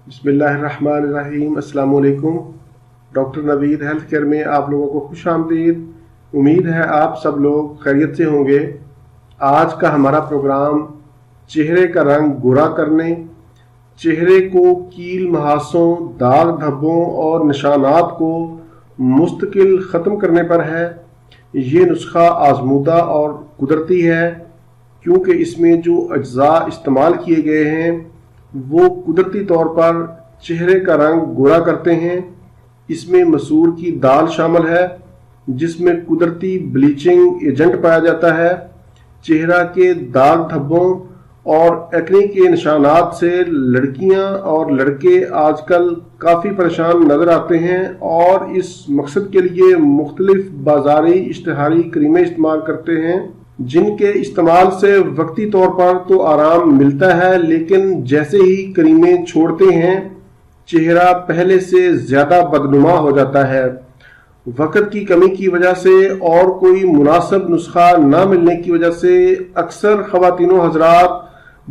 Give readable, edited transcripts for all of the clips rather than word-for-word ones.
बिस्मिल्लाहिर्रहमानिर्रहीम। अस्सलाम वालेकुम। डॉक्टर नवीद हेल्थ केयर में आप लोगों को खुश आमदीद। उम्मीद है आप सब लोग खैरियत से होंगे। आज का हमारा प्रोग्राम चेहरे का रंग गोरा करने, चेहरे को कील महासों, दाग धब्बों और निशानात को मुस्तकिल ख़त्म करने पर है। ये नुस्खा आजमूदा और कुदरती है क्योंकि इसमें जो अज्जा इस्तेमाल किए गए हैं वो कुदरती तौर पर चेहरे का रंग गोरा करते हैं। इसमें मसूर की दाल शामिल है जिसमें कुदरती ब्लीचिंग एजेंट पाया जाता है। चेहरा के दाग धब्बों और एक्ने के निशानात से लड़कियां और लड़के आजकल काफ़ी परेशान नज़र आते हैं और इस मकसद के लिए मुख्तलिफ बाज़ारी इश्तिहारी क्रीमें इस्तेमाल करते हैं जिनके इस्तेमाल से वक्ती तौर पर तो आराम मिलता है, लेकिन जैसे ही क्रीमें छोड़ते हैं चेहरा पहले से ज़्यादा बदनुमा हो जाता है। वक़्त की कमी की वजह से और कोई मुनासिब नुस्खा ना मिलने की वजह से अक्सर ख़वातीनो हज़रात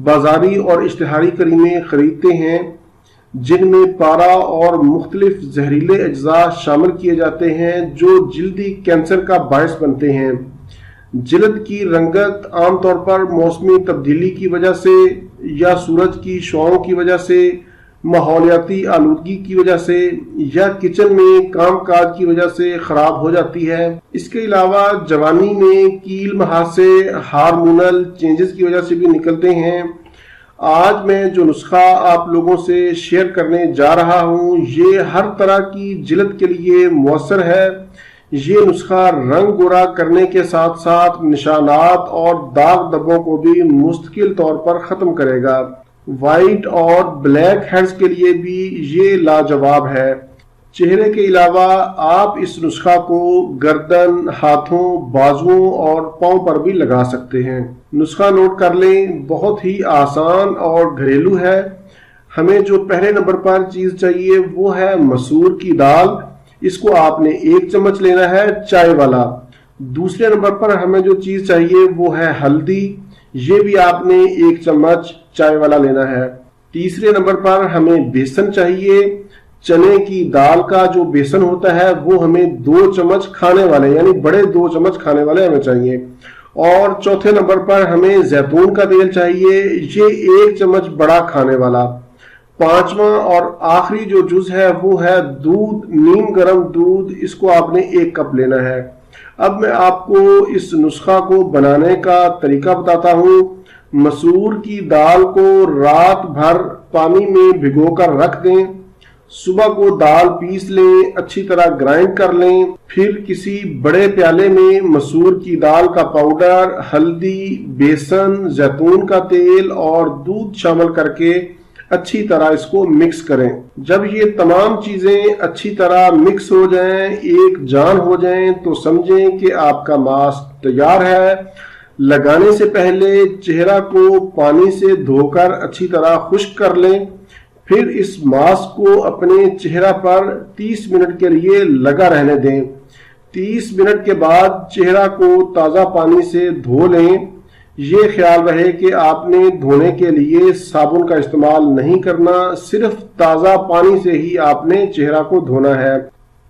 बाज़ारी और इश्तिहारी क्रीमें ख़रीदते हैं जिनमें पारा और मुख्तलिफ जहरीले अज्जा शामिल किए जाते हैं जो जल्दी कैंसर का बायस बनते हैं। जिल्द की रंगत आमतौर पर मौसमी तब्दीली की वजह से या सूरज की शुआओं की वजह से, माहौलियाती आलूदगी की वजह से या किचन में काम काज की वजह से ख़राब हो जाती है। इसके अलावा जवानी में कील महासे हार्मोनल चेंजेस की वजह से भी निकलते हैं। आज मैं जो नुस्खा आप लोगों से शेयर करने जा रहा हूँ ये हर तरह की जिल्द के लिए मुअस्सर है। ये नुस्खा रंग गोरा करने के साथ साथ निशानात और दाग धब्बों को भी मुस्तकिल तौर पर ख़त्म करेगा। वाइट और ब्लैक हेड्स के लिए भी ये लाजवाब है। चेहरे के अलावा आप इस नुस्खा को गर्दन, हाथों, बाजुओं और पाँव पर भी लगा सकते हैं। नुस्खा नोट कर लें, बहुत ही आसान और घरेलू है। हमें जो पहले नंबर पर चीज़ चाहिए वो है मसूर की दाल। इसको आपने 1 चम्मच लेना है चाय वाला। दूसरे नंबर पर हमें जो चीज़ चाहिए वो है हल्दी, ये भी आपने 1 चम्मच चाय वाला लेना है। तीसरे नंबर पर हमें बेसन चाहिए। चने की दाल का जो बेसन होता है वो हमें 2 चम्मच खाने वाले यानी बड़े 2 चम्मच खाने वाले हमें चाहिए। और चौथे नंबर पर हमें जैतून का तेल चाहिए, ये 1 चम्मच बड़ा खाने वाला। पांचवा और आखिरी जो जुज है वो है दूध, नीम गर्म दूध, इसको आपने 1 कप लेना है। अब मैं आपको इस नुस्खा को बनाने का तरीका बताता हूँ। मसूर की दाल को रात भर पानी में भिगोकर रख दें। सुबह को दाल पीस लें, अच्छी तरह ग्राइंड कर लें। फिर किसी बड़े प्याले में मसूर की दाल का पाउडर, हल्दी, बेसन, जैतून का तेल और दूध शामिल करके अच्छी तरह इसको मिक्स करें। जब ये तमाम चीजें अच्छी तरह मिक्स हो जाएं, एक जान हो जाएं, तो समझें कि आपका मास्क तैयार है। लगाने से पहले चेहरा को पानी से धोकर अच्छी तरह खुश्क कर लें। फिर इस मास्क को अपने चेहरा पर 30 मिनट के लिए लगा रहने दें। 30 मिनट के बाद चेहरा को ताज़ा पानी से धो लें। ये ख्याल रहे कि आपने धोने के लिए साबुन का इस्तेमाल नहीं करना, सिर्फ ताज़ा पानी से ही आपने चेहरा को धोना है।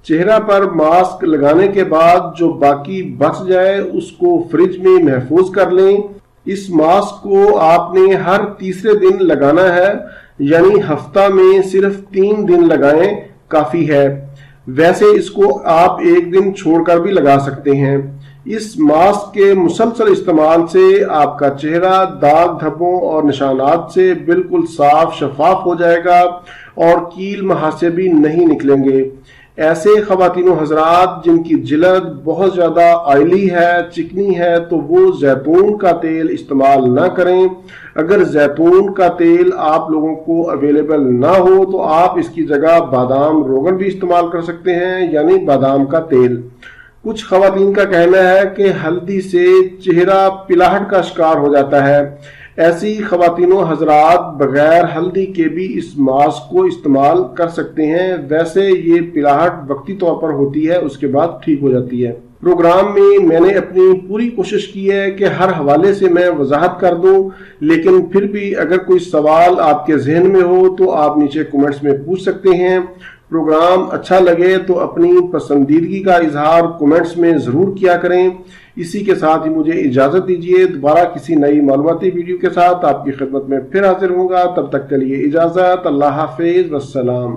चेहरा पर मास्क लगाने के बाद जो बाकी बच जाए उसको फ्रिज में महफूज कर लें। इस मास्क को आपने हर तीसरे दिन लगाना है, यानी हफ्ता में सिर्फ 3 दिन लगाएं, काफ़ी है। वैसे इसको आप 1 दिन छोड़कर भी लगा सकते हैं। इस मास्क के मुसलसल इस्तेमाल से आपका चेहरा दाग धब्बों और निशानात से बिल्कुल साफ शफाफ हो जाएगा और कील महासे भी नहीं निकलेंगे। ऐसे ख़वातीनो हज़रात जिनकी जिल्द बहुत ज़्यादा ऑयली है, चिकनी है, तो वो जैतून का तेल इस्तेमाल ना करें। अगर जैतून का तेल आप लोगों को अवेलेबल ना हो तो आप इसकी जगह बादाम रोगन भी इस्तेमाल कर सकते हैं, यानी बादाम का तेल। कुछ ख़वातीन का कहना है कि हल्दी से चेहरा पिलाहट का शिकार हो जाता है। ऐसी ख़वातीनो हज़रात बगैर हल्दी के भी इस मास्क को इस्तेमाल कर सकते हैं। वैसे ये पिलाहट वक्ती तौर पर होती है, उसके बाद ठीक हो जाती है। प्रोग्राम में मैंने अपनी पूरी कोशिश की है कि हर हवाले से मैं वजाहत कर दूं, लेकिन फिर भी अगर कोई सवाल आपके जहन में हो तो आप नीचे कमेंट्स में पूछ सकते हैं। प्रोग्राम अच्छा लगे तो अपनी पसंदीदगी का इजहार कमेंट्स में ज़रूर किया करें। इसी के साथ ही मुझे इजाज़त दीजिए, दोबारा किसी नई मालूमाती वीडियो के साथ आपकी खिदमत में फिर हाजिर होऊंगा। तब तक के लिए इजाज़त, अल्लाह हाफिज़, वस्सलाम।